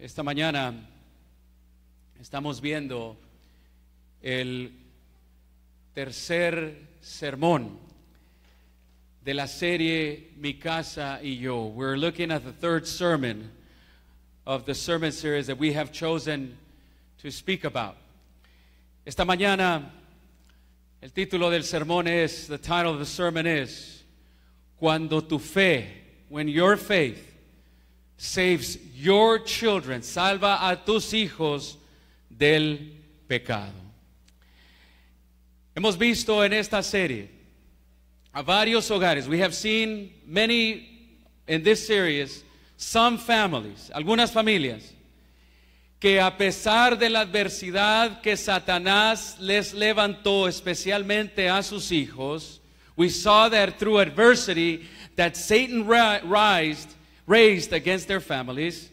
Esta mañana estamos viendo el tercer sermón de la serie Mi Casa y Yo. We're looking at the third sermon of the sermon series that we have chosen to speak about. Esta mañana el título del sermón es, the title of the sermon is, Cuando tu fe, when your faith saves your children, salva a tus hijos del pecado. Hemos visto en esta serie a varios hogares. We have seen many in this series, some families, algunas familias, que a pesar de la adversidad que Satanás les levantó especialmente a sus hijos, we saw that through adversity that Satan raised against their families,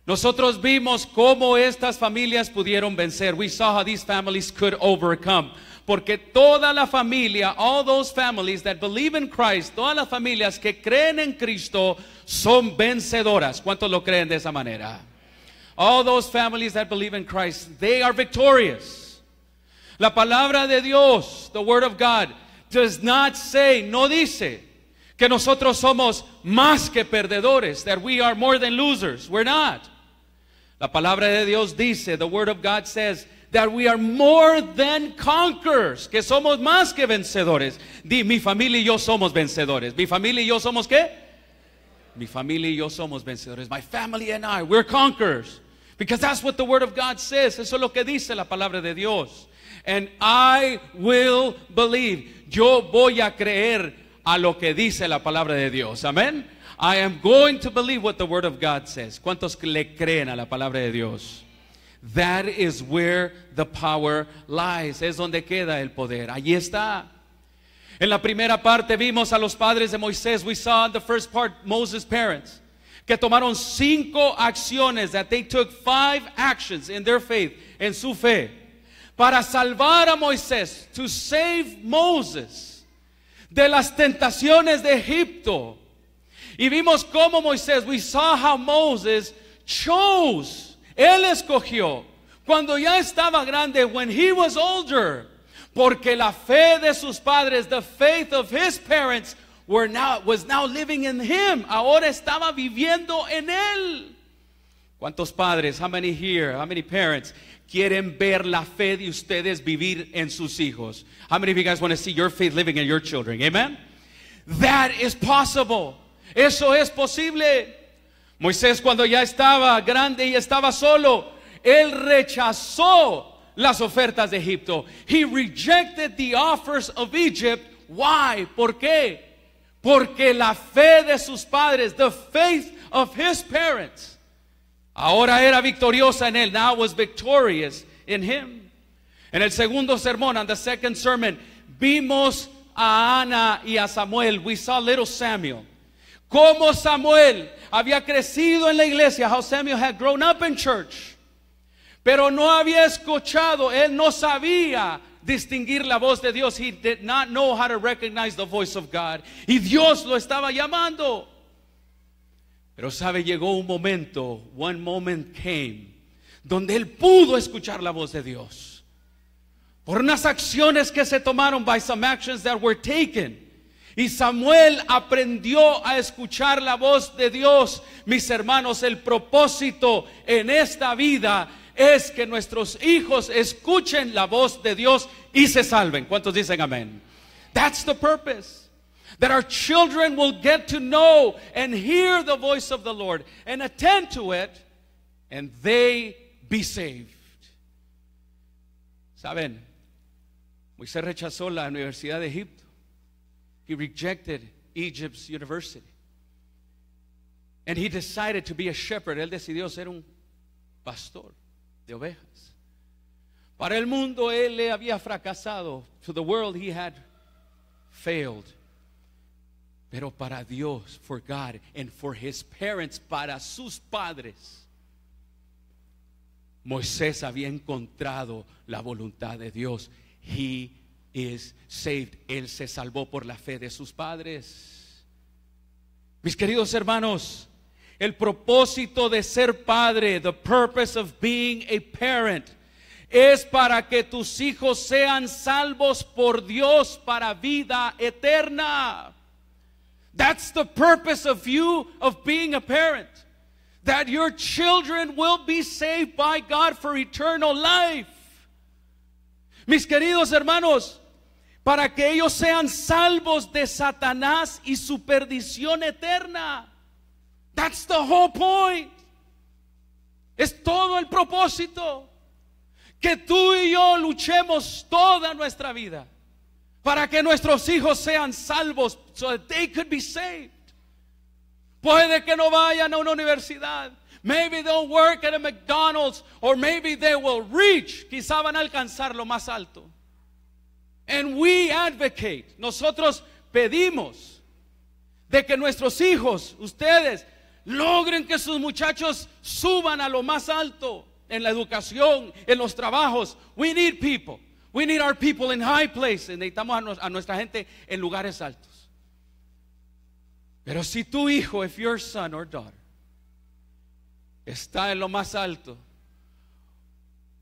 nosotros vimos cómo estas familias pudieron vencer. We saw how these families could overcome. Porque toda la familia, all those families that believe in Christ, todas las familias que creen en Cristo son vencedoras. ¿Cuántos lo creen de esa manera? All those families that believe in Christ, they are victorious. La palabra de Dios, the Word of God, does not say, no dice que nosotros somos más que perdedores, that we are more than losers. We're not. La palabra de Dios dice, the Word of God says, that we are more than conquerors, que somos más que vencedores. Mi familia y yo somos vencedores. Mi familia y yo somos ¿qué? Mi familia y yo somos vencedores. My family and I, we're conquerors. Because that's what the Word of God says. Eso es lo que dice la palabra de Dios. And I will believe. Yo voy a creer a lo que dice la palabra de Dios. Amén. I am going to believe what the Word of God says. ¿Cuántos le creen a la palabra de Dios? That is where the power lies. Es donde queda el poder. Allí está. En la primera parte vimos a los padres de Moisés. We saw in the first part Moses' parents, que tomaron 5 acciones, that they took 5 actions in their faith, en su fe, para salvar a Moisés, to save Moses de las tentaciones de Egipto. Y vimos cómo Moisés, we saw how Moses chose, él escogió, cuando ya estaba grande, when he was older, porque la fe de sus padres, the faith of his parents, was now living in him. Ahora estaba viviendo en él. ¿Cuántos padres, how many here, how many parents quieren ver la fe de ustedes vivir en sus hijos? How many of you guys want to see your faith living in your children? Amen? That is possible. Eso es posible. Moisés, cuando ya estaba grande y estaba solo, él rechazó las ofertas de Egipto. He rejected the offers of Egypt. Why? ¿Por qué? Porque la fe de sus padres, the faith of his parents, ahora era victoriosa en él. Now was victorious in him. En el segundo sermón, on the second sermon, vimos a Ana y a Samuel. We saw little Samuel. Como Samuel había crecido en la iglesia, how Samuel had grown up in church, pero no había escuchado, él no sabía distinguir la voz de Dios. He did not know how to recognize the voice of God. Y Dios lo estaba llamando. Pero sabe, llegó un momento, one moment came, donde él pudo escuchar la voz de Dios. Por unas acciones que se tomaron, by some actions that were taken. Y Samuel aprendió a escuchar la voz de Dios. Mis hermanos, el propósito en esta vida es que nuestros hijos escuchen la voz de Dios y se salven. ¿Cuántos dicen amén? That's the purpose. That our children will get to know and hear the voice of the Lord and attend to it, and they be saved. ¿Saben? Moisés rechazó la Universidad de Egipto. He rejected Egypt's university. And he decided to be a shepherd. Él decidió ser un pastor de ovejas. Para el mundo él le había fracasado. To the world he had failed. Pero para Dios, for God, and for his parents, para sus padres, Moisés había encontrado la voluntad de Dios. He is saved. Él se salvó por la fe de sus padres. Mis queridos hermanos, El propósito de ser padre, the purpose of being a parent, es para que tus hijos sean salvos por Dios para vida eterna. That's the purpose of you, of being a parent. That your children will be saved by God for eternal life. Mis queridos hermanos, para que ellos sean salvos de Satanás y su perdición eterna. That's the whole point. Es todo el propósito. Que tú y yo luchemos toda nuestra vida para que nuestros hijos sean salvos, so that they could be saved. Puede que no vayan a una universidad. Maybe they'll work at a McDonald's, or maybe they will reach. Quizá van a alcanzar lo más alto. And we advocate. Nosotros pedimos de que nuestros hijos, ustedes, logren que sus muchachos suban a lo más alto en la educación, en los trabajos. We need people. We need our people in high places. Necesitamos a nuestra gente en lugares altos. Pero si tu hijo, if your son or daughter, está en lo más alto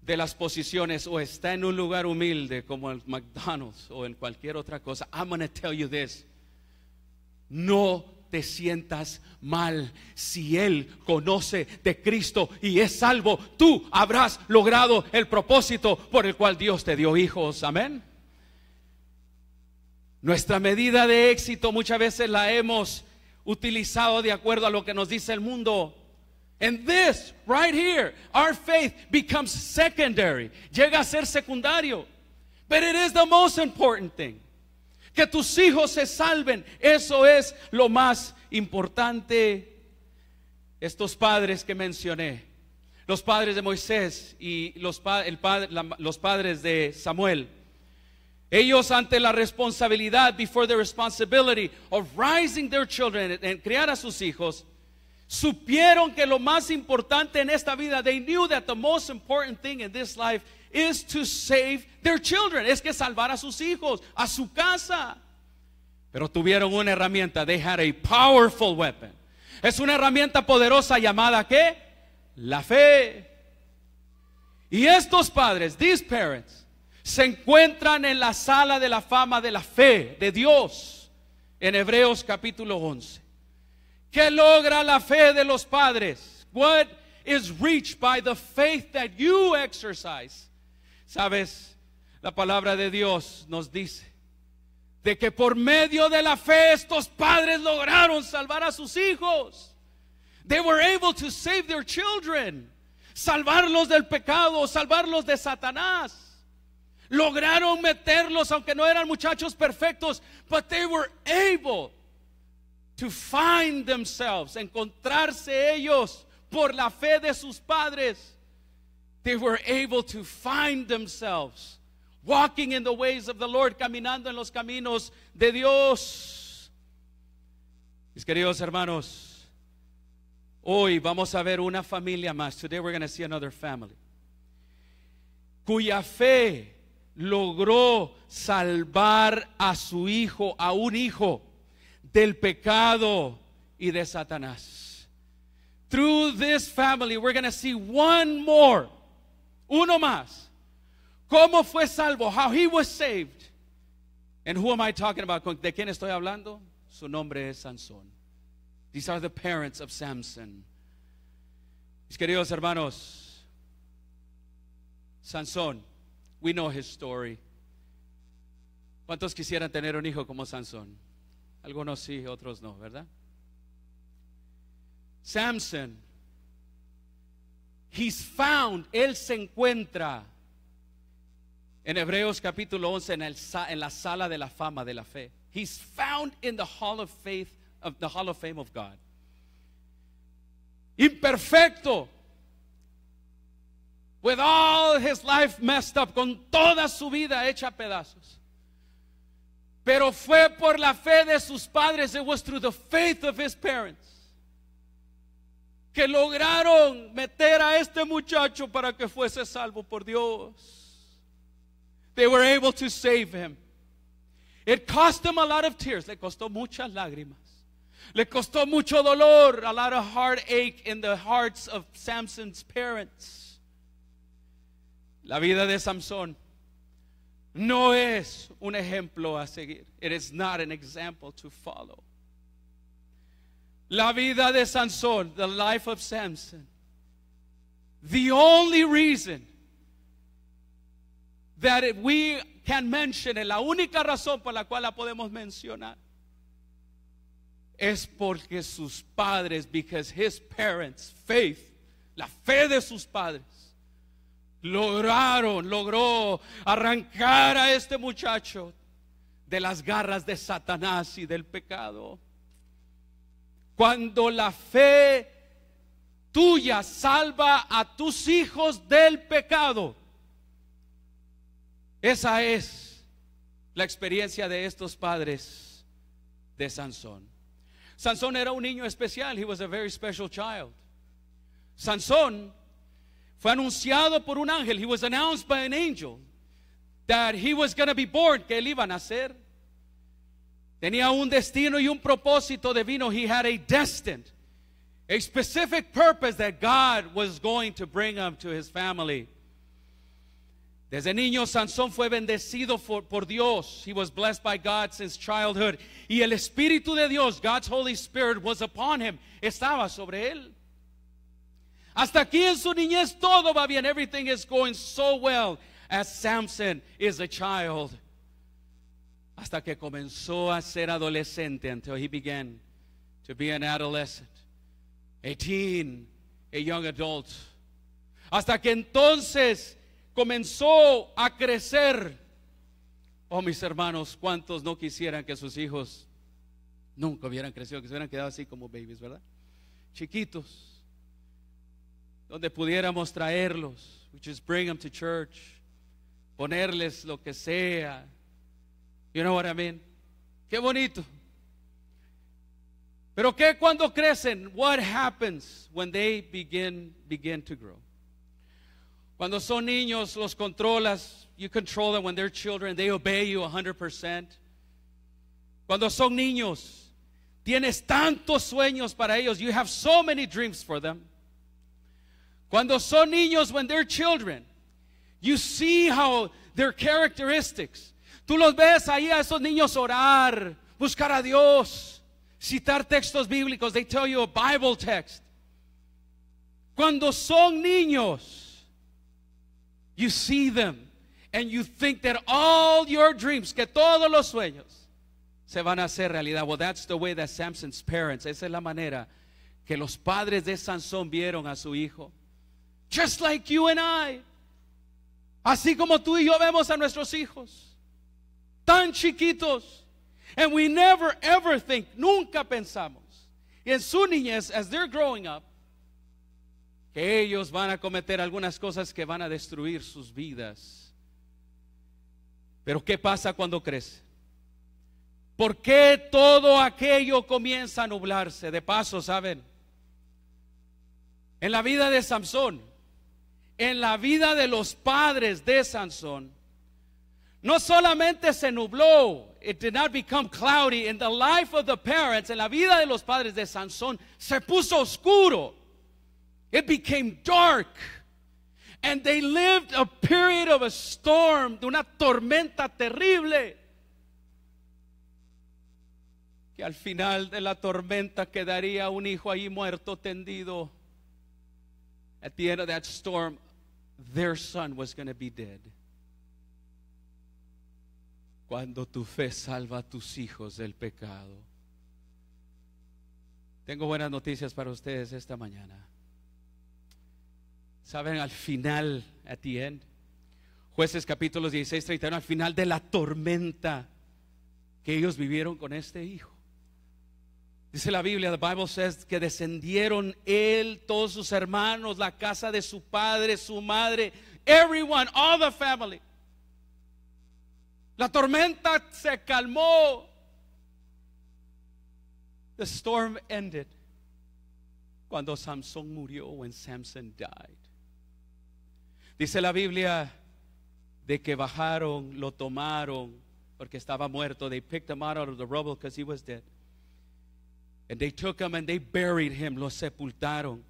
de las posiciones o está en un lugar humilde como el McDonald's o en cualquier otra cosa, I'm going to tell you this. No te sientas mal. Si él conoce de Cristo y es salvo, tú habrás logrado el propósito por el cual Dios te dio hijos. Amén. Nuestra medida de éxito muchas veces la hemos utilizado de acuerdo a lo que nos dice el mundo. And this right here, our faith becomes secondary. Llega a ser secundario. But it is the most important thing. Que tus hijos se salven, eso es lo más importante. Estos padres que mencioné, los padres de Moisés y los padres de Samuel, ellos ante la responsabilidad, before the responsibility of raising their children, en criar a sus hijos, supieron que lo más importante en esta vida, they knew that the most important thing in this life is to save their children. Es que salvar a sus hijos, a su casa. Pero tuvieron una herramienta. They had a powerful weapon. Es una herramienta poderosa llamada ¿qué? La fe. Y estos padres, these parents, se encuentran en la sala de la fama de la fe de Dios en Hebreos capítulo 11. ¿Qué logra la fe de los padres? What is reached by the faith that you exercise? Sabes, la palabra de Dios nos dice de que por medio de la fe estos padres lograron salvar a sus hijos. They were able to save their children, salvarlos del pecado, salvarlos de Satanás. Lograron meterlos, aunque no eran muchachos perfectos, but they were able to find themselves, encontrarse ellos por la fe de sus padres. They were able to find themselves walking in the ways of the Lord, caminando en los caminos de Dios. Mis queridos hermanos, hoy vamos a ver una familia más. Today we're going to see another family cuya fe logró salvar a su hijo, a un hijo, del pecado y de Satanás. Through this family we're going to see one more, uno más. ¿Cómo fue salvo? How he was saved. And who am I talking about? ¿De quién estoy hablando? Su nombre es Sansón. These are the parents of Samson. Mis queridos hermanos, Sansón, we know his story. ¿Cuántos quisieran tener un hijo como Sansón? Algunos sí, otros no, ¿verdad? Samson, he's found, él se encuentra en Hebreos capítulo 11 en la sala de la fama de la fe. He's found in the hall of faith, of the hall of fame of God. Imperfecto, with all his life messed up, con toda su vida hecha pedazos. Pero fue por la fe de sus padres. It was through the faith of his parents que lograron meter a este muchacho para que fuese salvo por Dios. They were able to save him. It cost them a lot of tears. Le costó muchas lágrimas. Le costó mucho dolor, a lot of heartache in the hearts of Samson's parents. La vida de Samson no es un ejemplo a seguir. It is not an example to follow. La vida de Sansón, the life of Samson, the only reason that we can mention it, la única razón por la cual la podemos mencionar, es porque sus padres, because his parents, faith, la fe de sus padres, logró arrancar a este muchacho de las garras de Satanás y del pecado. Cuando la fe tuya salva a tus hijos del pecado, esa es la experiencia de estos padres de Sansón. Sansón era un niño especial. He was a very special child. Sansón fue anunciado por un ángel. He was announced by an angel that he was going to be born, que él iba a nacer. Tenía un destino y un propósito divino. He had a destined, a specific purpose that God was going to bring him to his family. Desde niño Sansón fue bendecido por Dios. He was blessed by God since childhood. Y el Espíritu de Dios, God's Holy Spirit, was upon him. Estaba sobre él. Hasta aquí en su niñez todo va bien. Everything is going so well as Samson is a child. Hasta que comenzó a ser adolescente, until he began to be an adolescent, a teen, a young adult. Hasta que entonces comenzó a crecer. Oh, mis hermanos, ¿cuántos no quisieran que sus hijos nunca hubieran crecido, que se hubieran quedado así como babies, verdad? Chiquitos, donde pudiéramos traerlos, we just bring them to church, ponerles lo que sea. You know what I mean? Qué bonito. Pero ¿qué cuando crecen? What happens when they begin to grow? Cuando son niños, los controlas. You control them when they're children. They obey you 100%. Cuando son niños, tienes tantos sueños para ellos. You have so many dreams for them. Cuando son niños, when they're children, you see how their characteristics. Tú los ves ahí a esos niños orar, buscar a Dios, citar textos bíblicos. They tell you a Bible text. Cuando son niños, you see them and you think that all your dreams, que todos los sueños se van a hacer realidad. Well, that's the way that Samson's parents, esa es la manera que los padres de Sansón vieron a su hijo. Just like you and I. Así como tú y yo vemos a nuestros hijos. Tan chiquitos. And we never ever think, nunca pensamos, en su niñez, as they're growing up, que ellos van a cometer algunas cosas que van a destruir sus vidas. Pero ¿qué pasa cuando crece? ¿Por qué todo aquello comienza a nublarse? De paso, ¿saben? En la vida de Samson, en la vida de los padres de Sansón, no solamente se nubló, it did not become cloudy. In the life of the parents, en la vida de los padres de Sansón, se puso oscuro. It became dark. And they lived a period of a storm, de una tormenta terrible. Que al final de la tormenta quedaría un hijo ahí muerto, tendido. At the end of that storm, their son was going to be dead. Cuando tu fe salva a tus hijos del pecado. Tengo buenas noticias para ustedes esta mañana. Saben, al final, at the end, Jueces capítulos 16, 31, al final de la tormenta que ellos vivieron con este hijo. Dice la Biblia, the Bible says, que descendieron él, todos sus hermanos, la casa de su padre, su madre, everyone, all the family. La tormenta se calmó. The storm ended cuando Samson murió, when Samson died. Dice la Biblia de que bajaron, lo tomaron porque estaba muerto. They picked him out of the rubble because he was dead. And they took him and they buried him. Lo sepultaron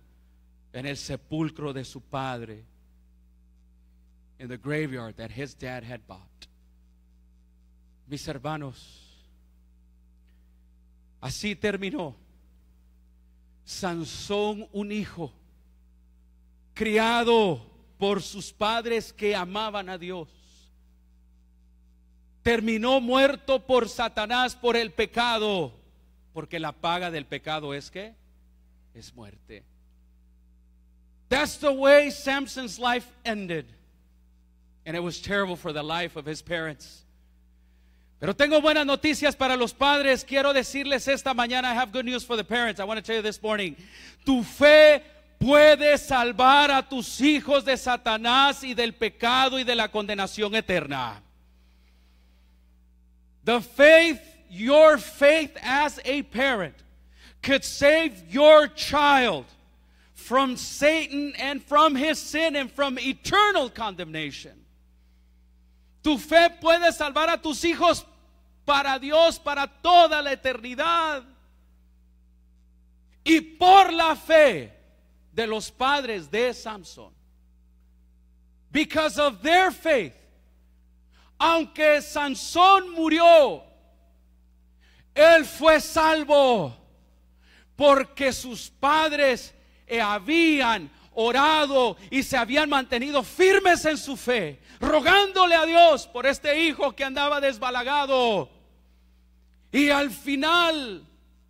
en el sepulcro de su padre, in the graveyard that his dad had bought. Mis hermanos, así terminó Sansón, un hijo criado por sus padres que amaban a Dios. Terminó muerto por Satanás, por el pecado, porque la paga del pecado es ¿qué? Es muerte. That's the way Samson's life ended. And it was terrible for the life of his parents. Pero tengo buenas noticias para los padres. Quiero decirles esta mañana, I have good news for the parents. I want to tell you this morning. Tu fe puede salvar a tus hijos de Satanás y del pecado y de la condenación eterna. The faith, your faith as a parent could save your child from Satan and from his sin and from eternal condemnation. Tu fe puede salvar a tus hijos para Dios, para toda la eternidad. Y por la fe de los padres de Samson, because of their faith, aunque Sansón murió, él fue salvo, porque sus padres habían orado y se habían mantenido firmes en su fe, rogándole a Dios por este hijo que andaba desbalagado. Y al final,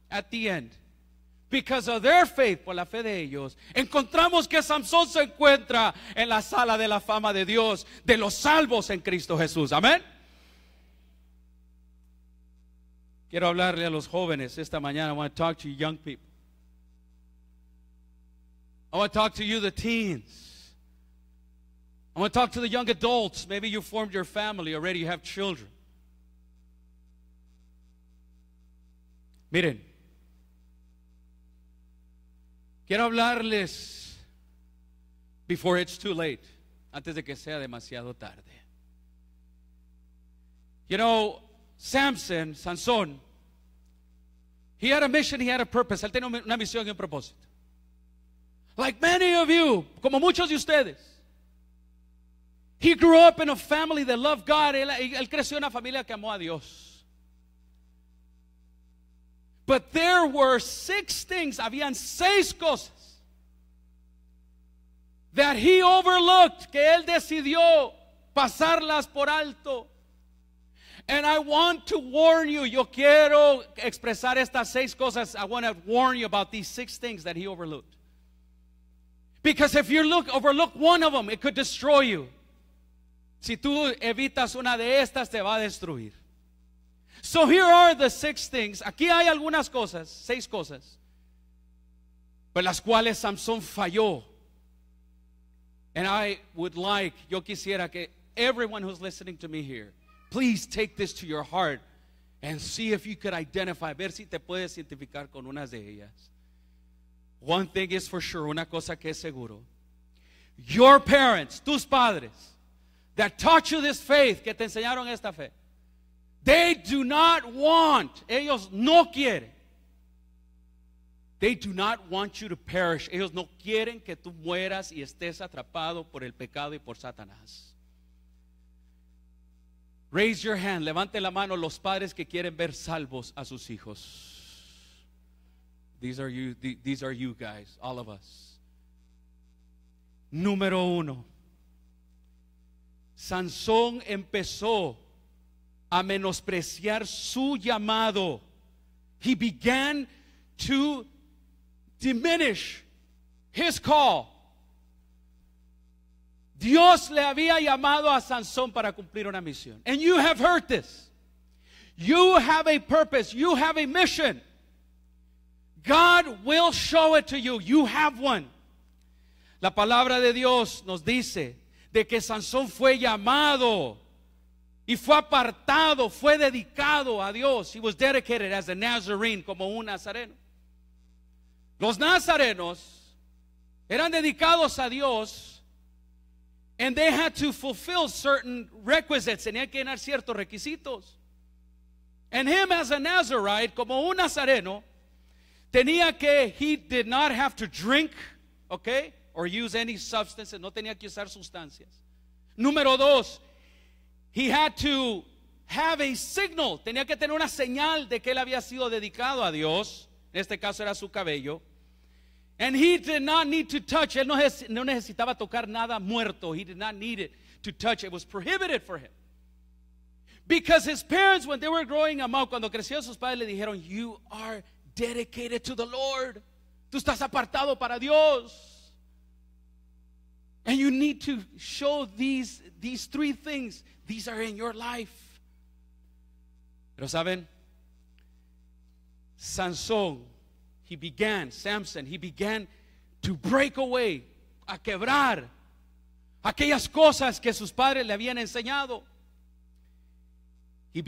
at the end, because of their faith, por la fe de ellos, encontramos que Sansón se encuentra en la sala de la fama de Dios, de los salvos en Cristo Jesús. Amén. Quiero hablarle a los jóvenes esta mañana. I want to talk to you young people. I want to talk to you, the teens. I want to talk to the young adults. Maybe you formed your family already, you have children. Miren, quiero hablarles before it's too late, antes de que sea demasiado tarde. You know, Sansón, he had a mission, he had a purpose. Él tenía una misión y un propósito. Like many of you, como muchos de ustedes, he grew up in a family that loved God. Él creció en una familia que amó a Dios. But there were 6 things, habían 6 cosas that he overlooked, que él decidió pasarlas por alto. And I want to warn you, yo quiero expresar estas 6 cosas. I want to warn you about these 6 things that he overlooked. Because if you overlook one of them, it could destroy you. Si tú evitas una de estas, te va a destruir. So here are the 6 things. Aquí hay algunas cosas, 6 cosas, por las cuales Sansón falló. And I would like, yo quisiera que everyone who's listening to me here, please take this to your heart and see if you could identify, ver si te puedes identificar con unas de ellas. One thing is for sure, una cosa que es seguro. Your parents, tus padres, that taught you this faith, que te enseñaron esta fe, they do not want, ellos no quieren. They do not want you to perish. Ellos no quieren que tú mueras y estés atrapado por el pecado y por Satanás. Raise your hand, levante la mano los padres que quieren ver salvos a sus hijos. These are you guys, all of us. Número 1. Sansón empezó a menospreciar su llamado. He began to diminish his call. Dios le había llamado a Sansón para cumplir una misión. And you have heard this. You have a purpose. You have a mission. God will show it to you. You have one. La palabra de Dios nos dice de que Sansón fue llamado y fue apartado, fue dedicado a Dios. He was dedicated as a Nazarene, como un nazareno. Los nazarenos eran dedicados a Dios, and they had to fulfill certain requisites. Tenían que llenar ciertos requisitos. And him as a Nazarite, como un nazareno, He did not have to drink, okay, or use any substances. No tenía que usar sustancias. Número dos, he had to have a signal. Tenía que tener una señal de que él había sido dedicado a Dios. En este caso era su cabello. And he did not need to touch. Él no necesitaba tocar nada muerto. He did not need it to touch. It was prohibited for him. Because his parents, when they were growing him up, cuando creció sus padres le dijeron, you are dedicated to the Lord. Tú estás apartado para Dios. And you need to show these three things. These are in your life. Pero saben, Samson, he began to break away, a quebrar aquellas cosas que sus padres le habían enseñado. He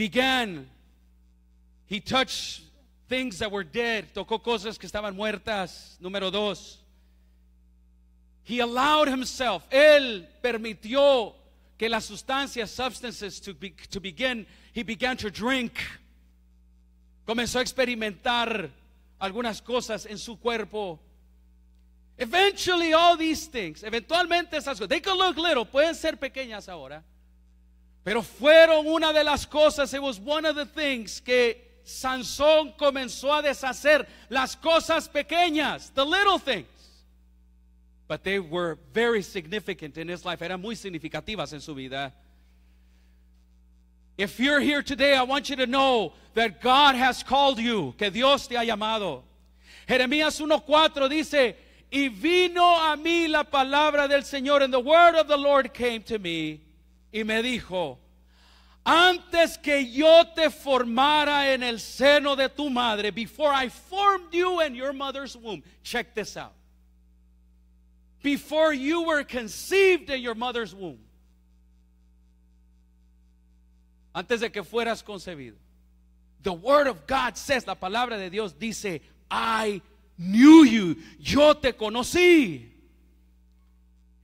touched things that were dead, tocó cosas que estaban muertas. Número dos, he allowed himself, él permitió que las sustancias, substances he began to drink. Comenzó a experimentar algunas cosas en su cuerpo. Eventually all these things, eventualmente esas cosas, they could look little, pueden ser pequeñas ahora, pero fueron una de las cosas. It was one of the things que Sansón comenzó a deshacer, las cosas pequeñas, the little things. But they were very significant in his life. Eran muy significativas en su vida. If you're here today, I want you to know that God has called you, que Dios te ha llamado. Jeremías 1:4 dice, y vino a mí la palabra del Señor, and the word of the Lord came to me, y me dijo, antes que yo te formara en el seno de tu madre, before I formed you in your mother's womb. Check this out. Before you were conceived in your mother's womb. Antes de que fueras concebido. The word of God says, la palabra de Dios dice, I knew you. Yo te conocí.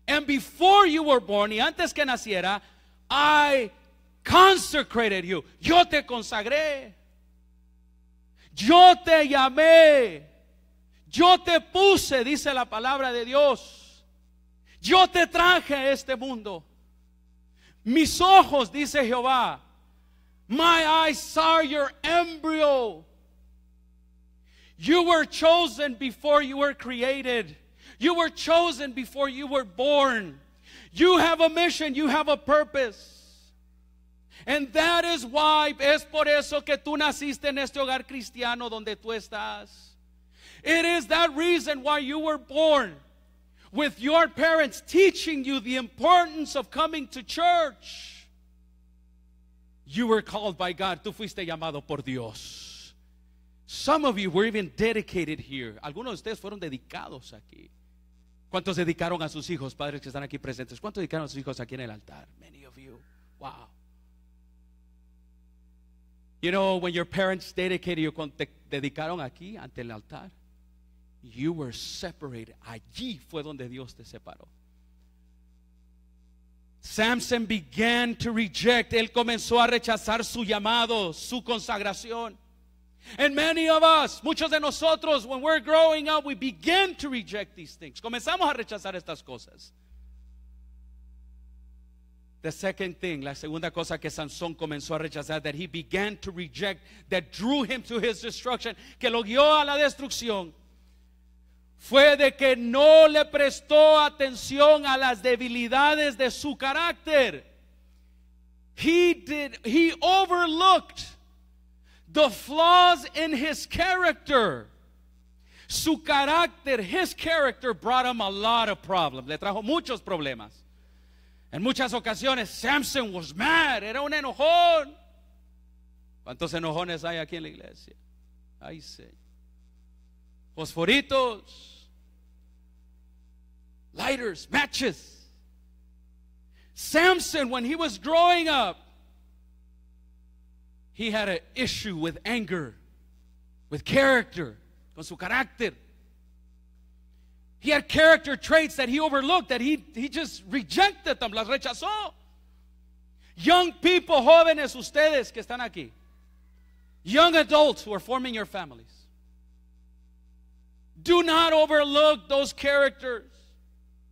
And before you were born, y antes que naciera, I consecrated you. Yo te consagré. Yo te llamé. Yo te puse, dice la palabra de Dios. Yo te traje a este mundo. Mis ojos, dice Jehová, my eyes saw your embryo. You were chosen before you were created. You were chosen before you were born. You have a mission, you have a purpose. And that is why, es por eso que tú naciste en este hogar cristiano donde tú estás. It is that reason why you were born, with your parents teaching you the importance of coming to church. You were called by God. Tú fuiste llamado por Dios. Some of you were even dedicated here. Algunos de ustedes fueron dedicados aquí. ¿Cuántos dedicaron a sus hijos, padres que están aquí presentes? ¿Cuántos dedicaron a sus hijos aquí en el altar? Many of you. Wow. You know, when your parents dedicated you, cuando te dedicaron aquí ante el altar, you were separated. Allí fue donde Dios te separó. Samson began to reject. Él comenzó a rechazar su llamado, su consagración. And many of us, muchos de nosotros, when we're growing up, we begin to reject these things. Comenzamos a rechazar estas cosas. The second thing, la segunda cosa que Sansón comenzó a rechazar, that he began to reject, that drew him to his destruction, que lo guió a la destrucción, fue de que no le prestó atención a las debilidades de su carácter. He overlooked the flaws in his character. Su carácter, his character brought him a lot of problems. Le trajo muchos problemas. En muchas ocasiones, Samson was mad. Era un enojón. ¿Cuántos enojones hay aquí en la iglesia? Ay, Señor. Fosforitos, lighters, matches. Samson, when he was growing up, he had an issue with anger, with character, con su carácter. He had character traits that he overlooked, that he just rejected them, las rechazó. Young people, jóvenes, ustedes que están aquí, young adults who are forming your families, Do not overlook those characters.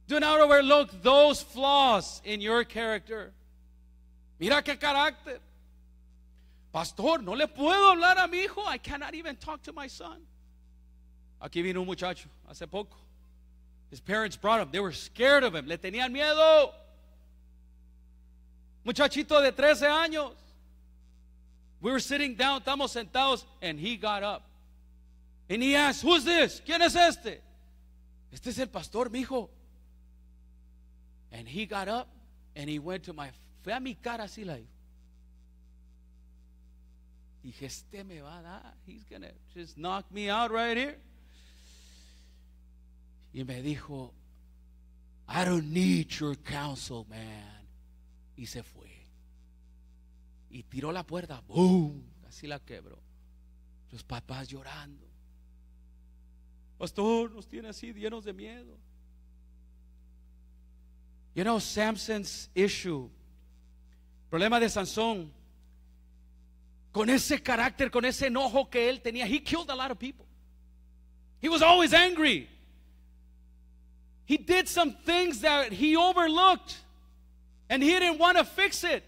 Do not overlook those flaws in your character. Mira qué carácter. Pastor, no le puedo hablar a mi hijo. I cannot even talk to my son. Aquí vino un muchacho hace poco. His parents brought him. They were scared of him. Le tenían miedo. Muchachito de 13 años. We were sitting down, estamos sentados, and he got up. And he asked, who's this? ¿Quién es este? Este es el pastor, mijo. And he got up and he went to fue a mi cara así la dijo. Dije, este me va a dar. He's gonna just knock me out right here. Y me dijo, I don't need your counsel, man. Y se fue. Y tiró la puerta, boom, así la quebró. Los papás llorando. Pastor, nos tiene así llenos de miedo. You know, Samson's issue, problema de Sansón, con ese carácter, con ese enojo que él tenía, he killed a lot of people. He was always angry. He did some things that he overlooked, and he didn't want to fix it.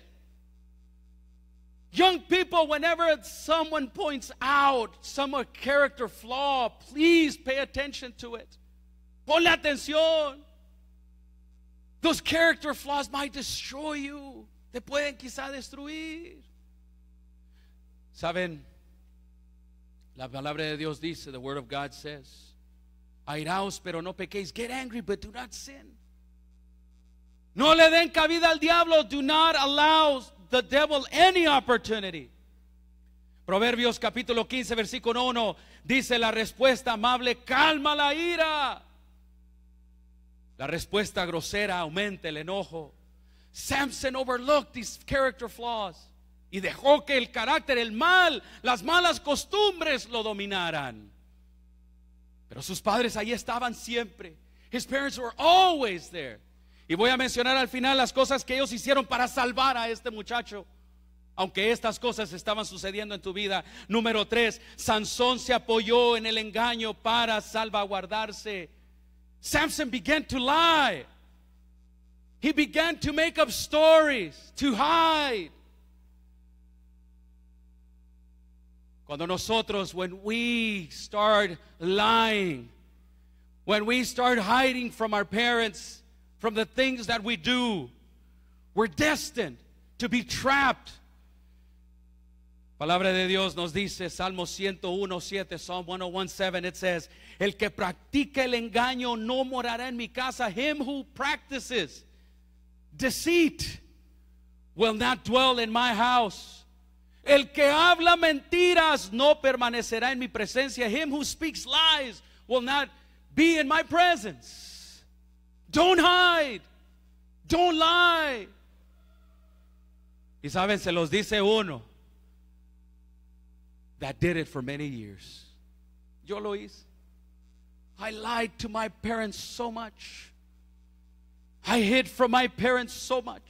Young people, whenever someone points out some character flaw, please pay attention to it. Ponle atención. Those character flaws might destroy you. Te pueden quizá destruir. Saben, la palabra de Dios dice, the word of God says, airaos pero no pequéis. Get angry but do not sin. No le den cabida al diablo. Do not allow the devil any opportunity. Proverbios capítulo 15 versículo 1 dice, la respuesta amable calma la ira. La respuesta grosera aumenta el enojo. Samson overlooked these character flaws y dejó que el carácter, el mal, las malas costumbres lo dominaran. Pero sus padres ahí estaban siempre. His parents were always there. Y voy a mencionar al final las cosas que ellos hicieron para salvar a este muchacho, aunque estas cosas estaban sucediendo en tu vida. Número 3, Sansón se apoyó en el engaño para salvaguardarse. Samson began to lie. He began to make up stories, to hide. Cuando nosotros, when we start lying, when we start hiding from our parents, from the things that we do, we're destined to be trapped. Palabra de Dios nos dice, Salmo 101:7, Psalm 101:7, it says, el que practica el engaño no morará en mi casa. Him who practices deceit will not dwell in my house. El que habla mentiras no permanecerá en mi presencia. Him who speaks lies will not be in my presence. Don't hide. Don't lie. Y saben, se los dice uno that did it for many years. Yo lo hice. I lied to my parents so much. I hid from my parents so much.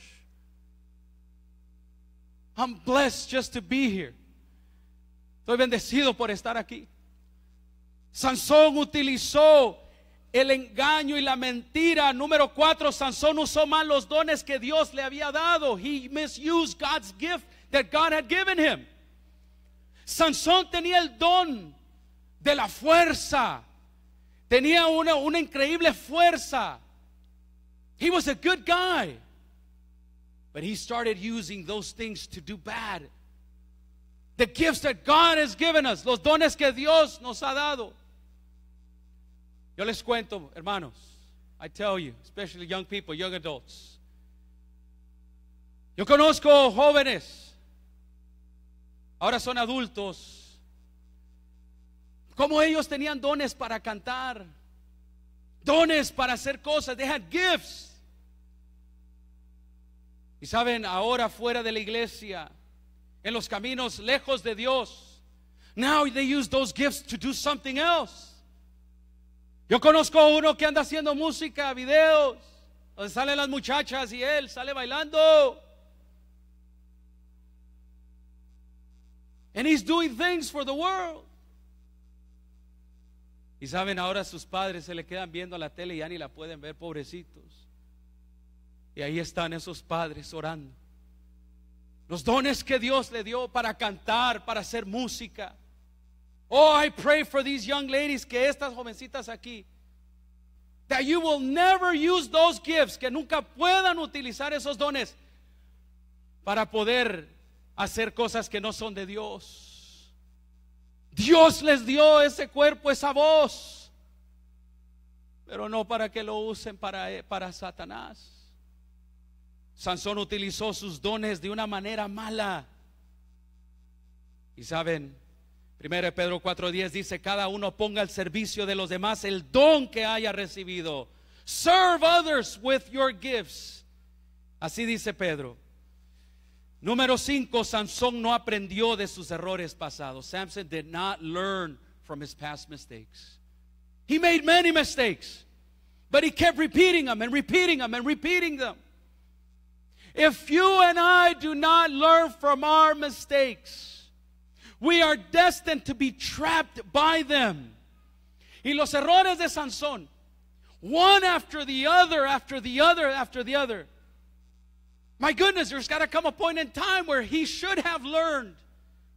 I'm blessed just to be here. Estoy bendecido por estar aquí. Sansón utilizó el engaño y la mentira. Número 4, Sansón usó mal los dones que Dios le había dado. He misused God's gift that God had given him. Sansón tenía el don de la fuerza. Tenía una increíble fuerza. He was a good guy. But he started using those things to do bad. The gifts that God has given us, los dones que Dios nos ha dado. Yo les cuento, hermanos, I tell you, especially young people, young adults. Yo conozco jóvenes, ahora son adultos, como ellos tenían dones para cantar, dones para hacer cosas. They had gifts. Y saben, ahora fuera de la iglesia, en los caminos lejos de Dios, now they use those gifts to do something else. Yo conozco uno que anda haciendo música, videos, donde salen las muchachas y él sale bailando. And he's doing things for the world. Y saben, ahora sus padres se le quedan viendo la tele y ya ni la pueden ver, pobrecitos. Y ahí están esos padres orando. Los dones que Dios le dio para cantar, para hacer música. Oh, I pray for these young ladies, que estas jovencitas aquí, that you will never use those gifts, que nunca puedan utilizar esos dones para poder hacer cosas que no son de Dios. Dios les dio ese cuerpo, esa voz, pero no para que lo usen para Satanás. Sansón utilizó sus dones de una manera mala. Y saben, 1 Pedro 4:10 dice: cada uno ponga al servicio de los demás el don que haya recibido. Serve others with your gifts. Así dice Pedro. Número 5, Sansón no aprendió de sus errores pasados. Samson did not learn from his past mistakes. He made many mistakes, but he kept repeating them and repeating them and repeating them. If you and I do not learn from our mistakes, we are destined to be trapped by them. Y los errores de Sansón, one after the other, after the other, after the other. My goodness, there's got to come a point in time where he should have learned,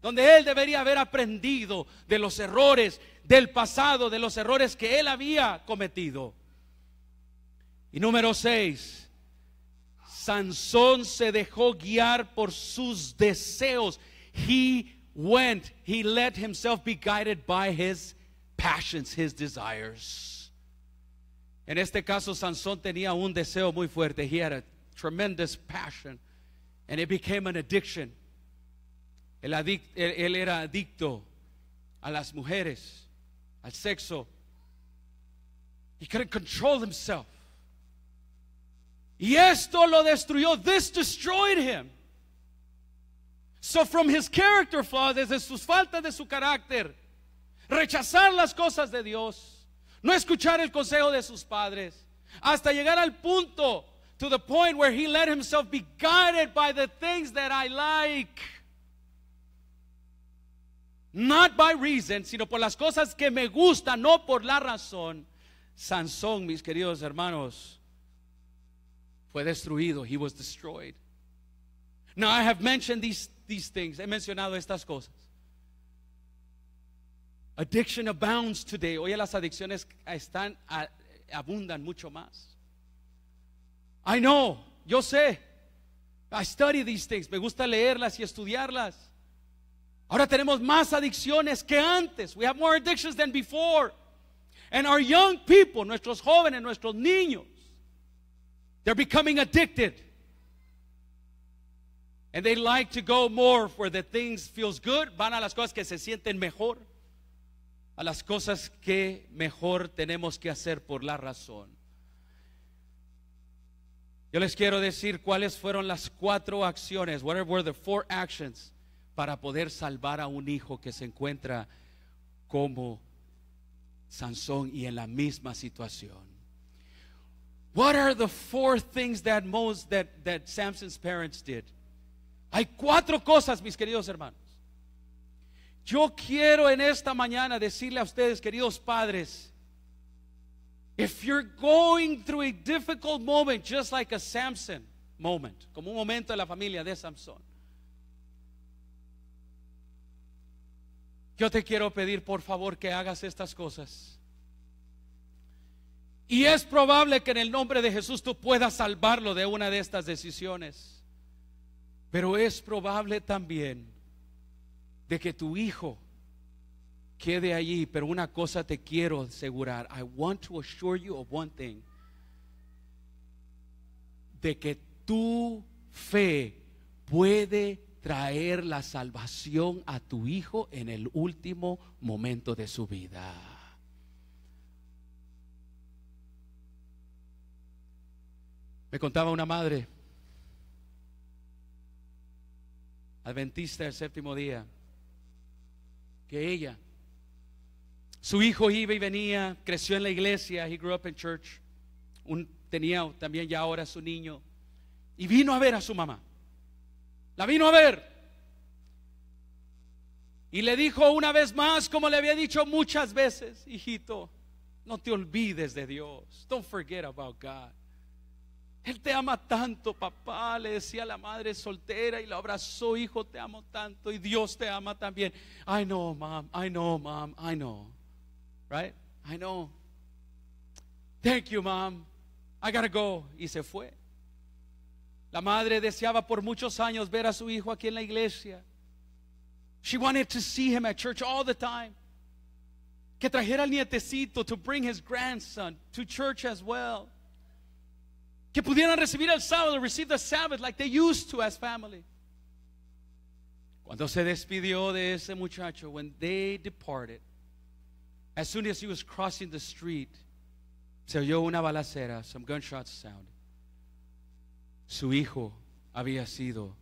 donde él debería haber aprendido de los errores del pasado, de los errores que él había cometido. Y número 6, Sansón se dejó guiar por sus deseos. He let himself be guided by his passions, his desires. En este caso, Sansón tenía un deseo muy fuerte. He had a tremendous passion, and it became an addiction. Él era adicto a las mujeres, al sexo. He couldn't control himself. Y esto lo destruyó. This destroyed him. So from his character flaws, desde sus faltas de su carácter, rechazar las cosas de Dios, no escuchar el consejo de sus padres, hasta llegar al punto, to the point where he let himself be guided by the things that I like. Not by reason, sino por las cosas que me gustan, no por la razón. Sansón, mis queridos hermanos, fue destruido. He was destroyed. Now I have mentioned these things. He mencionado estas cosas. Addiction abounds today. Hoy las adicciones abundan mucho más. I know, yo sé. I study these things. Me gusta leerlas y estudiarlas. Ahora tenemos más adicciones que antes. We have more addictions than before. And our young people, nuestros jóvenes, nuestros niños, they're becoming addicted. And they like to go more where the things feels good. Van a las cosas que se sienten mejor, a las cosas que mejor tenemos que hacer por la razón. Yo les quiero decir cuáles fueron las 4 acciones. What were the 4 actions para poder salvar a un hijo que se encuentra como Sansón y en la misma situación? What are the 4 things that Samson's parents did? Hay 4 cosas, mis queridos hermanos. Yo quiero en esta mañana decirle a ustedes, queridos padres, if you're going through a difficult moment, just like a Samson moment, como un momento de la familia de Samson, yo te quiero pedir por favor que hagas estas cosas. Y es probable que en el nombre de Jesús tú puedas salvarlo de una de estas decisiones. Pero es probable también de que tu hijo quede allí. Pero una cosa te quiero asegurar. I want to assure you of one thing. De que tu fe puede traer la salvación a tu hijo en el último momento de su vida. Me contaba una madre adventista del 7º día que su hijo iba y venía, creció en la iglesia, he grew up in church, tenía también ya ahora su niño, y vino a ver a su mamá. La vino a ver y le dijo una vez más, como le había dicho muchas veces: hijito, No te olvides de Dios. Don't forget about God. Él te ama tanto, papá, le decía a la madre soltera y la abrazó, hijo, te amo tanto y Dios te ama también. I know, mom, I know, mom, I know. Right? I know. Thank you, mom. I gotta go. Y se fue. La madre deseaba por muchos años ver a su hijo aquí en la iglesia. She wanted to see him at church all the time. Que trajera al nietecito, to bring his grandson to church as well. Que pudieran recibir el sábado, receive the Sabbath like they used to as family. Cuando se despidió de ese muchacho, when they departed, as soon as he was crossing the street, se oyó una balacera, some gunshots sounded. Su hijo había sido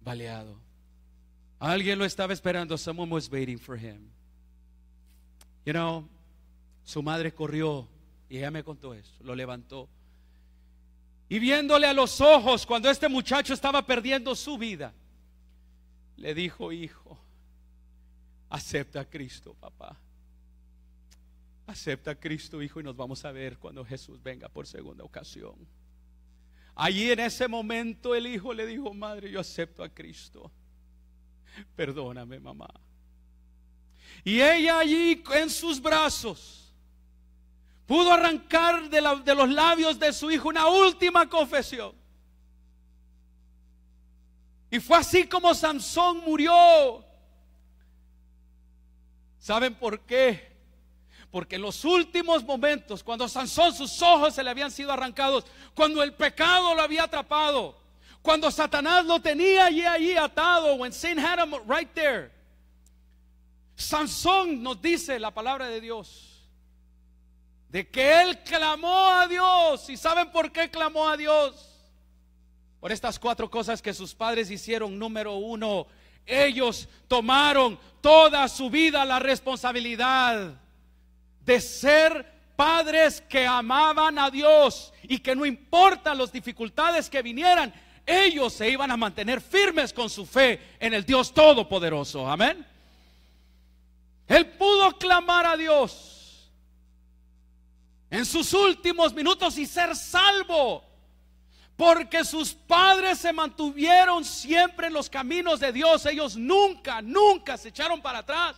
baleado. Alguien lo estaba esperando. Someone was waiting for him. You know, su madre corrió y ella me contó eso, lo levantó. Y viéndole a los ojos cuando este muchacho estaba perdiendo su vida, le dijo: hijo, acepta a Cristo, papá. Acepta a Cristo, hijo, y nos vamos a ver cuando Jesús venga por segunda ocasión. Allí en ese momento el hijo le dijo: madre, yo acepto a Cristo. Perdóname, mamá. Y ella allí en sus brazos pudo arrancar de los labios de su hijo una última confesión. Y fue así como Sansón murió. ¿Saben por qué? Porque en los últimos momentos, cuando Sansón, sus ojos se le habían sido arrancados, cuando el pecado lo había atrapado, cuando Satanás lo tenía allí atado, when Satan had him right there, Sansón, nos dice la palabra de Dios, de que él clamó a Dios. ¿Y saben por qué clamó a Dios? Por estas 4 cosas que sus padres hicieron. Número 1, ellos tomaron toda su vida la responsabilidad de ser padres que amaban a Dios y que no importa las dificultades que vinieran, ellos se iban a mantener firmes con su fe en el Dios Todopoderoso. Amén. Él pudo clamar a Dios en sus últimos minutos y ser salvo, porque sus padres se mantuvieron siempre en los caminos de Dios. Ellos nunca se echaron para atrás.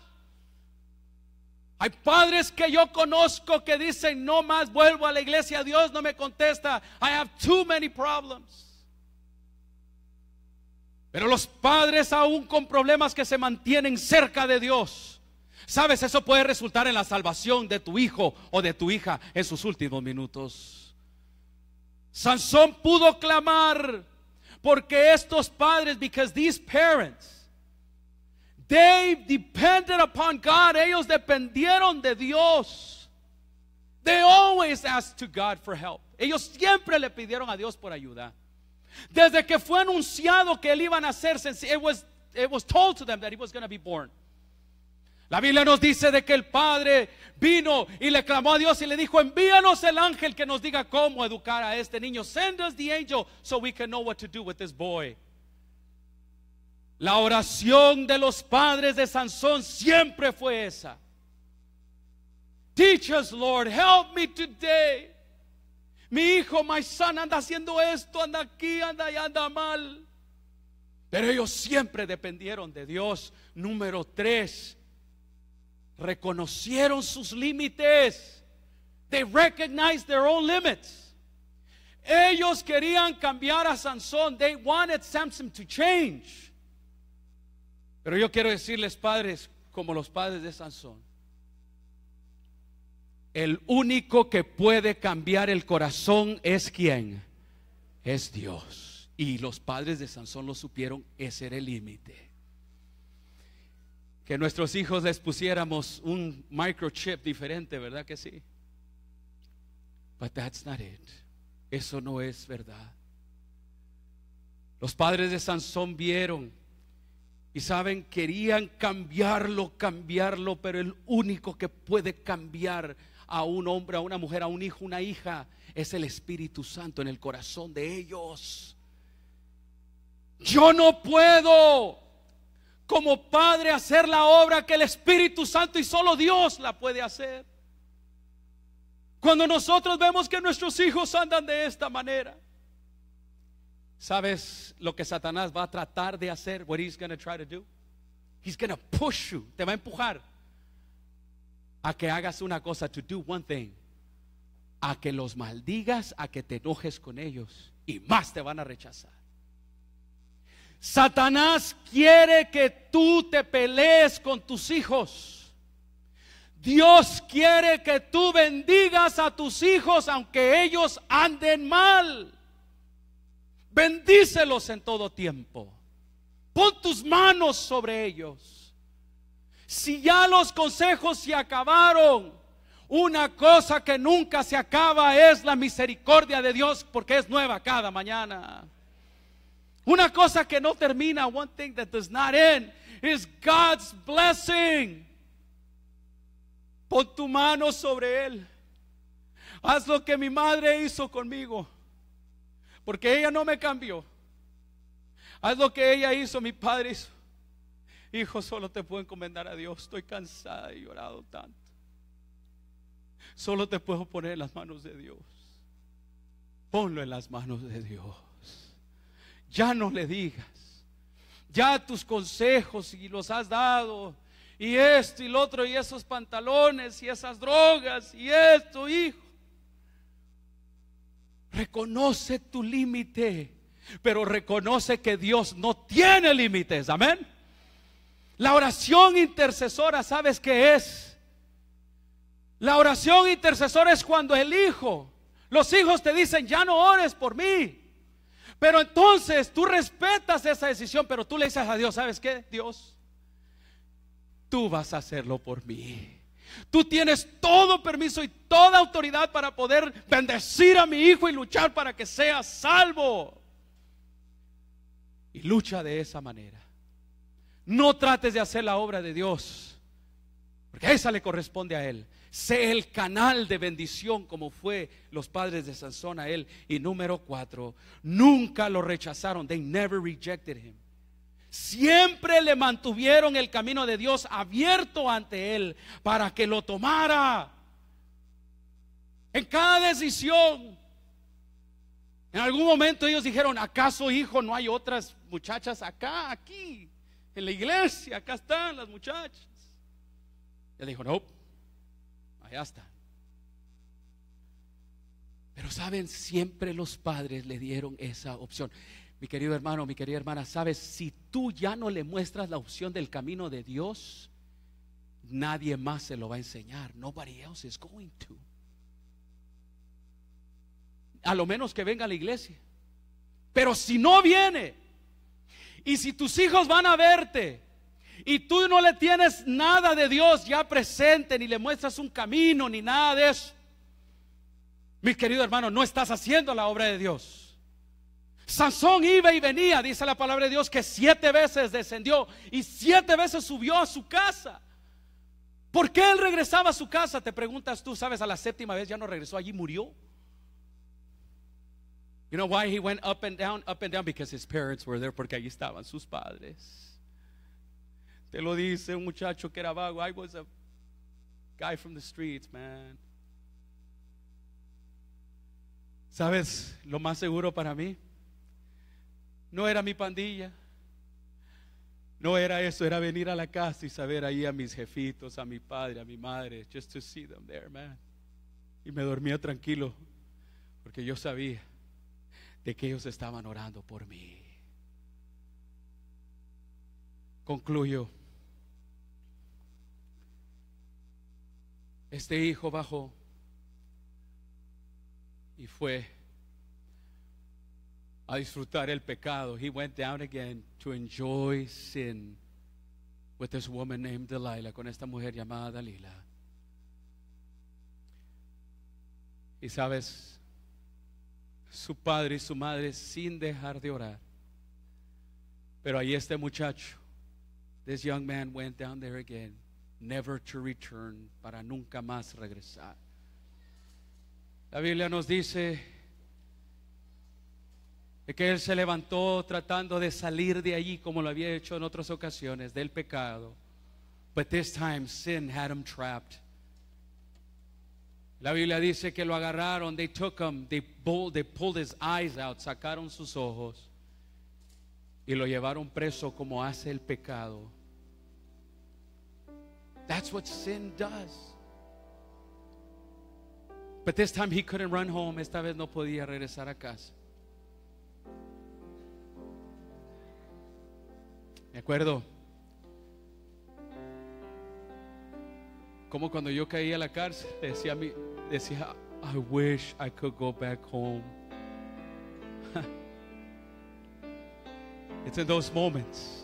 Hay padres que yo conozco que dicen: no más vuelvo a la iglesia, Dios no me contesta, I have too many problems. Pero los padres, aún con problemas, que se mantienen cerca de Dios, sabes, eso puede resultar en la salvación de tu hijo o de tu hija en sus últimos minutos. Sansón pudo clamar porque estos padres, because these parents, they depended upon God. Ellos dependieron de Dios. They always asked to God for help. Ellos siempre le pidieron a Dios por ayuda. Desde que fue anunciado que él iba a nacer, it was told to them that he was going to be born. La Biblia nos dice de que el padre vino y le clamó a Dios y le dijo: envíanos el ángel que nos diga cómo educar a este niño. Send us the angel so we can know what to do with this boy. La oración de los padres de Sansón siempre fue esa: teach us, Lord, help me today. Mi hijo, my son, anda haciendo esto, anda aquí, anda allá, anda mal. Pero ellos siempre dependieron de Dios. Número 3, reconocieron sus límites. They recognized their own limits. Ellos querían cambiar a Sansón. They wanted Samson to change. Pero yo quiero decirles, padres, como los padres de Sansón, el único que puede cambiar el corazón es ¿quién? Es Dios. Y los padres de Sansón lo supieron. Ese era el límite. Que nuestros hijos les pusiéramos un microchip diferente, ¿verdad que sí? But that's not it. Eso no es verdad. Los padres de Sansón vieron y saben, querían cambiarlo, pero el único que puede cambiar a un hombre, a una mujer, a un hijo, una hija, es el Espíritu Santo en el corazón de ellos. Yo no puedo como padre hacer la obra que el Espíritu Santo y solo Dios la puede hacer. Cuando nosotros vemos que nuestros hijos andan de esta manera, ¿sabes lo que Satanás va a tratar de hacer? What he's going to try to do? He's going to push you. Te va a empujar a que hagas una cosa, to do one thing, a que los maldigas, a que te enojes con ellos, y más te van a rechazar. Satanás quiere que tú te pelees con tus hijos. Dios quiere que tú bendigas a tus hijos aunque ellos anden mal. Bendícelos en todo tiempo. Pon tus manos sobre ellos. Si ya los consejos se acabaron, una cosa que nunca se acaba es la misericordia de Dios, porque es nueva cada mañana. Una cosa que no termina, one thing that does not end, is God's blessing. Pon tu mano sobre él. Haz lo que mi madre hizo conmigo, porque ella no me cambió. Haz lo que ella hizo, mi padre hizo. Hijo, solo te puedo encomendar a Dios. Estoy cansada y llorado tanto. Solo te puedo poner en las manos de Dios. Ponlo en las manos de Dios. Ya no le digas. Ya tus consejos y los has dado, y esto y lo otro, y esos pantalones y esas drogas y esto, hijo. Reconoce tu límite, pero reconoce que Dios no tiene límites. Amén. La oración intercesora, ¿sabes qué es? La oración intercesora es cuando los hijos te dicen: ya no ores por mí. Pero entonces tú respetas esa decisión, pero tú le dices a Dios: ¿sabes qué? Dios, tú vas a hacerlo por mí. Tú tienes todo permiso y toda autoridad para poder bendecir a mi hijo y luchar para que sea salvo. Y lucha de esa manera. No trates de hacer la obra de Dios, porque esa le corresponde a Él. Sé el canal de bendición como fue los padres de Sansón a él. Y número 4, nunca lo rechazaron. They never rejected him. Siempre le mantuvieron el camino de Dios abierto ante él para que lo tomara. En cada decisión, en algún momento ellos dijeron: ¿acaso, hijo, no hay otras muchachas aquí en la iglesia? Acá están las muchachas. Él dijo: no, allá está. Pero saben, siempre los padres le dieron esa opción. Mi querido hermano, mi querida hermana, sabes, si tú ya no le muestras la opción del camino de Dios, nadie más se lo va a enseñar. Nobody else is going to. A lo menos que venga a la iglesia. Pero si no viene, y si tus hijos van a verte y tú no le tienes nada de Dios ya presente, ni le muestras un camino, ni nada de eso, mi querido hermano, no estás haciendo la obra de Dios. Sansón iba y venía, dice la palabra de Dios, que 7 veces descendió y 7 veces subió a su casa. ¿Por qué él regresaba a su casa? Te preguntas tú. Sabes, a la 7ª vez ya no regresó, allí murió. You know why he went up and down? Up and down because his parents were there. Porque allí estaban sus padres. Te lo dice un muchacho que era vago. I was a guy from the streets, man. ¿Sabes? Lo más seguro para mí no era mi pandilla, no era eso, era venir a la casa y saber ahí a mis jefitos, a mi padre, a mi madre, just to see them there, man. Y me dormía tranquilo porque yo sabía de que ellos estaban orando por mí. Concluyo. Este hijo bajó y fue a disfrutar el pecado. He went down again to enjoy sin with this woman named Delilah, con esta mujer llamada Dalila. Y sabes, su padre y su madre sin dejar de orar. Pero ahí este muchacho, this young man went down there again, never to return, para nunca más regresar. La Biblia nos dice de que él se levantó tratando de salir de allí, como lo había hecho en otras ocasiones, del pecado. But this time sin had him trapped. La Biblia dice que lo agarraron, they took him, they pulled his eyes out, sacaron sus ojos y lo llevaron preso como hace el pecado. That's what sin does. But this time he couldn't run home. Esta vez no podía regresar a casa. Me acuerdo como cuando yo caí a la cárcel decía, I wish I could go back home. It's in those moments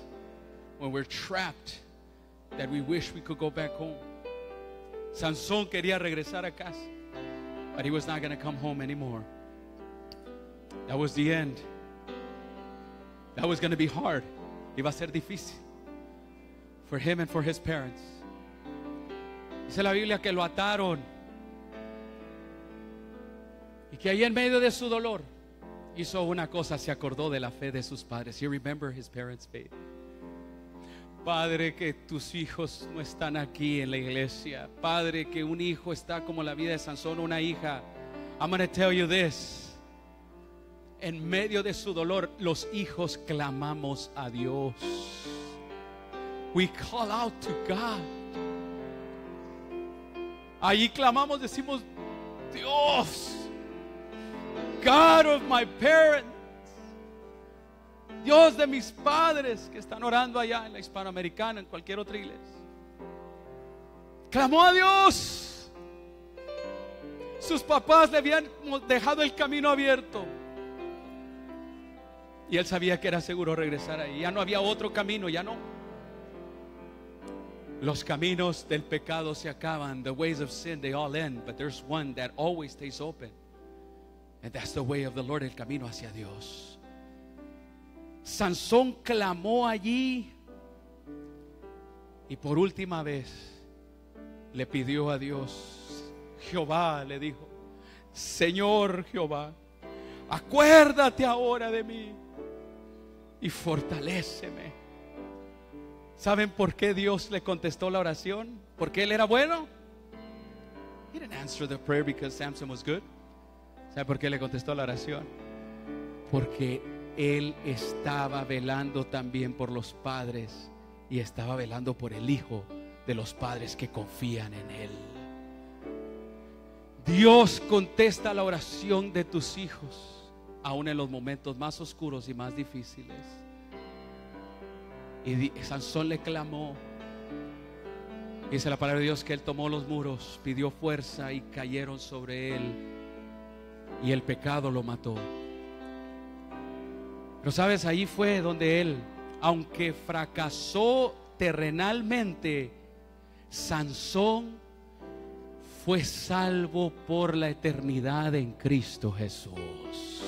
when we're trapped that we wish we could go back home. Sansón quería regresar a casa, but he was not going to come home anymore. That was the end. That was going to be hard. Iba a ser difícil for him and for his parents. Dice la Biblia que lo ataron y que ahí en medio de su dolor hizo una cosa, se acordó de la fe de sus padres. He remembered his parents' faith. Padre, que tus hijos no están aquí en la iglesia. Padre, que un hijo está como la vida de Sansón, una hija. I'm going to tell you this. En medio de su dolor, los hijos clamamos a Dios. We call out to God. Allí clamamos, decimos, Dios, God of my parents, Dios de mis padres que están orando allá en la Hispanoamericana, en cualquier otra iglesia. Clamó a Dios. Sus papás le habían dejado el camino abierto y él sabía que era seguro regresar ahí. Ya no había otro camino, ya no. Los caminos del pecado se acaban. The ways of sin, they all end. But there's one that always stays open. And that's the way of the Lord, el camino hacia Dios. Sansón clamó allí y por última vez le pidió a Dios. Jehová le dijo, Señor Jehová, acuérdate ahora de mí y fortaléceme. ¿Saben por qué Dios le contestó la oración? ¿Porque él era bueno? He didn't answer the prayer because Samson was good. ¿Sabe por qué le contestó la oración? Porque él estaba velando también por los padres y estaba velando por el hijo de los padres que confían en él. Dios contesta la oración de tus hijos aún en los momentos más oscuros y más difíciles. Y Sansón le clamó. Dice la palabra de Dios que él tomó los muros, pidió fuerza y cayeron sobre él y el pecado lo mató. Pero sabes, ahí fue donde él, aunque fracasó terrenalmente, Sansón fue salvo por la eternidad en Cristo Jesús.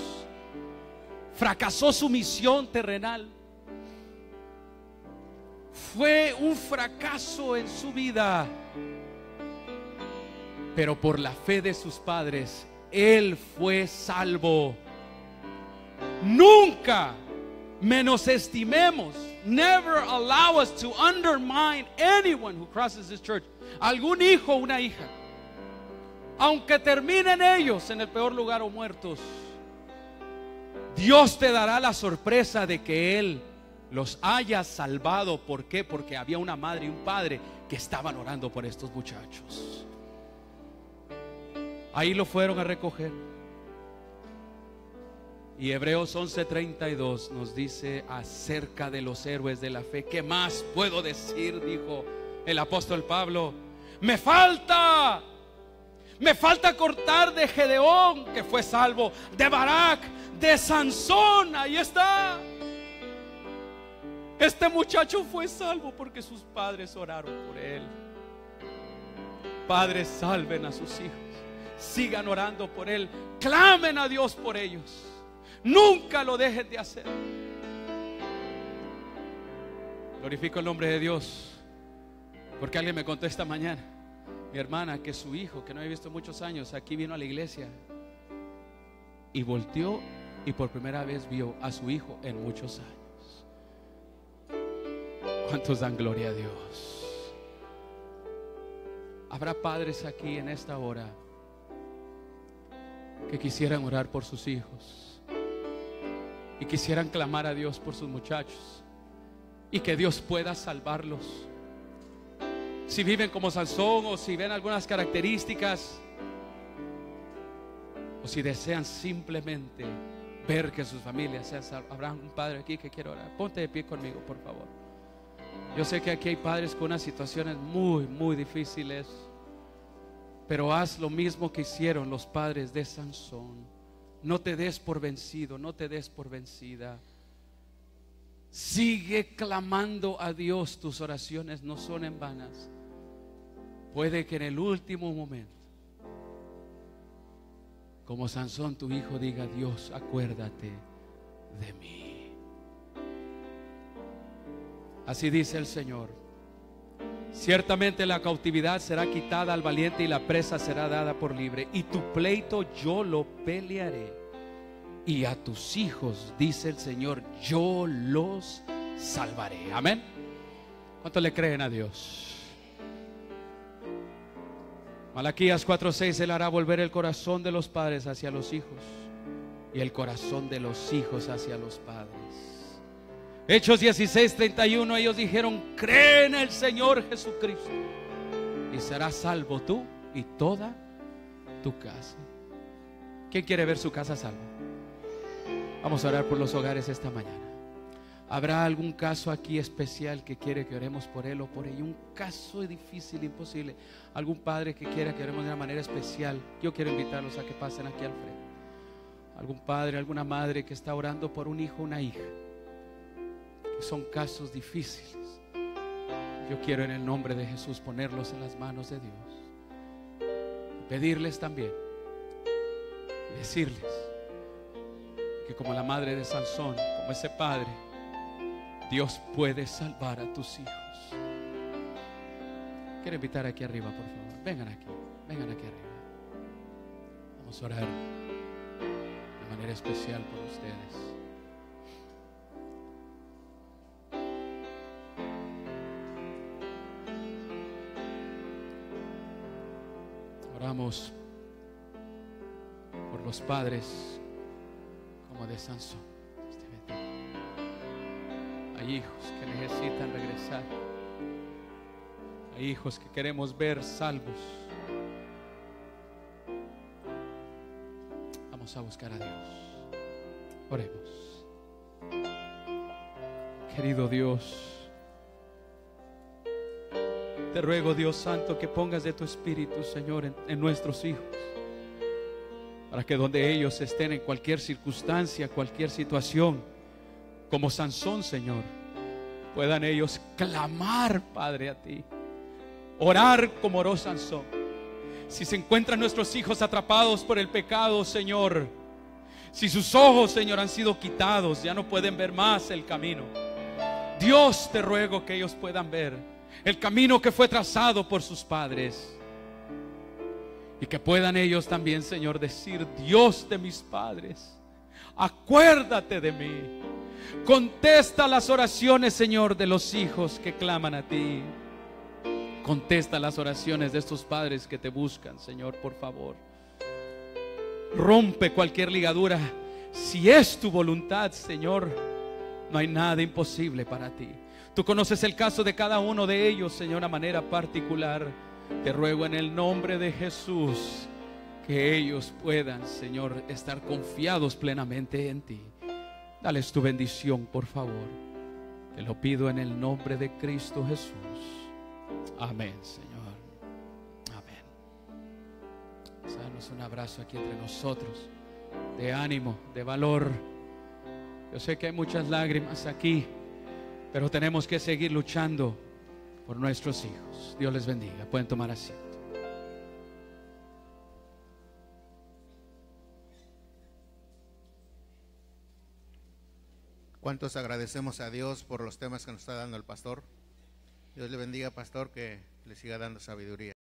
Fracasó su misión terrenal. Fue un fracaso en su vida, pero por la fe de sus padres, él fue salvo. Nunca menosestimemos. Never allow us to undermine anyone who crosses this church. Algún hijo o una hija, aunque terminen ellos en el peor lugar o muertos, Dios te dará la sorpresa de que Él los haya salvado. ¿Por qué? Porque había una madre y un padre que estaban orando por estos muchachos. Ahí lo fueron a recoger. Y Hebreos 11:32 nos dice acerca de los héroes de la fe. ¿Qué más puedo decir? Dijo el apóstol Pablo. Me falta cortar de Gedeón, que fue salvo, de Barak, de Sansón. Ahí está. Este muchacho fue salvo porque sus padres oraron por él. Padres, salven a sus hijos. Sigan orando por él. Clamen a Dios por ellos. Nunca lo dejen de hacer. Glorifico el nombre de Dios, porque alguien me contó esta mañana, mi hermana, que su hijo, que no había visto muchos años, aquí vino a la iglesia y volteó y por primera vez vio a su hijo en muchos años. ¿Cuántos dan gloria a Dios? Habrá padres aquí en esta hora que quisieran orar por sus hijos y quisieran clamar a Dios por sus muchachos y que Dios pueda salvarlos. Si viven como Sansón o si ven algunas características o si desean simplemente ver que sus familias sean salvas. Habrá un padre aquí que quiere orar. Ponte de pie conmigo, por favor. Yo sé que aquí hay padres con unas situaciones muy, muy difíciles, pero haz lo mismo que hicieron los padres de Sansón. No te des por vencido, no te des por vencida. Sigue clamando a Dios. Tus oraciones no son en vanas. Puede que en el último momento, como Sansón, tu hijo diga: Dios, acuérdate de mí. Así dice el Señor: ciertamente la cautividad será quitada al valiente y la presa será dada por libre, y tu pleito yo lo pelearé, y a tus hijos, dice el Señor, yo los salvaré. Amén. ¿Cuánto le creen a Dios? Malaquías 4:6: Él hará volver el corazón de los padres hacia los hijos y el corazón de los hijos hacia los padres. Hechos 16:31: ellos dijeron: cree en el Señor Jesucristo y serás salvo tú y toda tu casa. ¿Quién quiere ver su casa salva? Vamos a orar por los hogares esta mañana. ¿Habrá algún caso aquí especial que quiere que oremos por él o por ella? Un caso difícil, imposible. Algún padre que quiera que oremos de una manera especial. Yo quiero invitarlos a que pasen aquí al frente. Algún padre, alguna madre que está orando por un hijo o una hija, que son casos difíciles. Yo quiero en el nombre de Jesús ponerlos en las manos de Dios y pedirles también, decirles que como la madre de Sansón, como ese padre, Dios puede salvar a tus hijos. Quiero invitar aquí arriba, por favor. Vengan aquí arriba. Vamos a orar de manera especial por ustedes. Oramos por los padres como de Sansón. Hay hijos que necesitan regresar. Hay hijos que queremos ver salvos. Vamos a buscar a Dios. Oremos. Querido Dios, te ruego, Dios Santo, que pongas de tu Espíritu, Señor, en nuestros hijos, para que donde ellos estén, en cualquier circunstancia, cualquier situación, como Sansón, Señor, puedan ellos clamar, Padre, a ti, orar como oró Sansón. Si se encuentran nuestros hijos atrapados por el pecado, Señor, si sus ojos, Señor, han sido quitados, ya no pueden ver más el camino, Dios, te ruego que ellos puedan ver el camino que fue trazado por sus padres, y que puedan ellos también, Señor, decir: Dios de mis padres, acuérdate de mí. Contesta las oraciones, Señor, de los hijos que claman a ti. Contesta las oraciones de estos padres que te buscan, Señor, por favor. Rompe cualquier ligadura. Si es tu voluntad, Señor, no hay nada imposible para ti. Tú conoces el caso de cada uno de ellos, Señor, a manera particular. Te ruego en el nombre de Jesús que ellos puedan, Señor, estar confiados plenamente en ti. Dales tu bendición, por favor. Te lo pido en el nombre de Cristo Jesús. Amén, Señor. Amén. Danos un abrazo aquí entre nosotros, de ánimo, de valor. Yo sé que hay muchas lágrimas aquí, pero tenemos que seguir luchando por nuestros hijos. Dios les bendiga. Pueden tomar asiento. ¿Cuántos agradecemos a Dios por los temas que nos está dando el pastor? Dios le bendiga, pastor, que le siga dando sabiduría.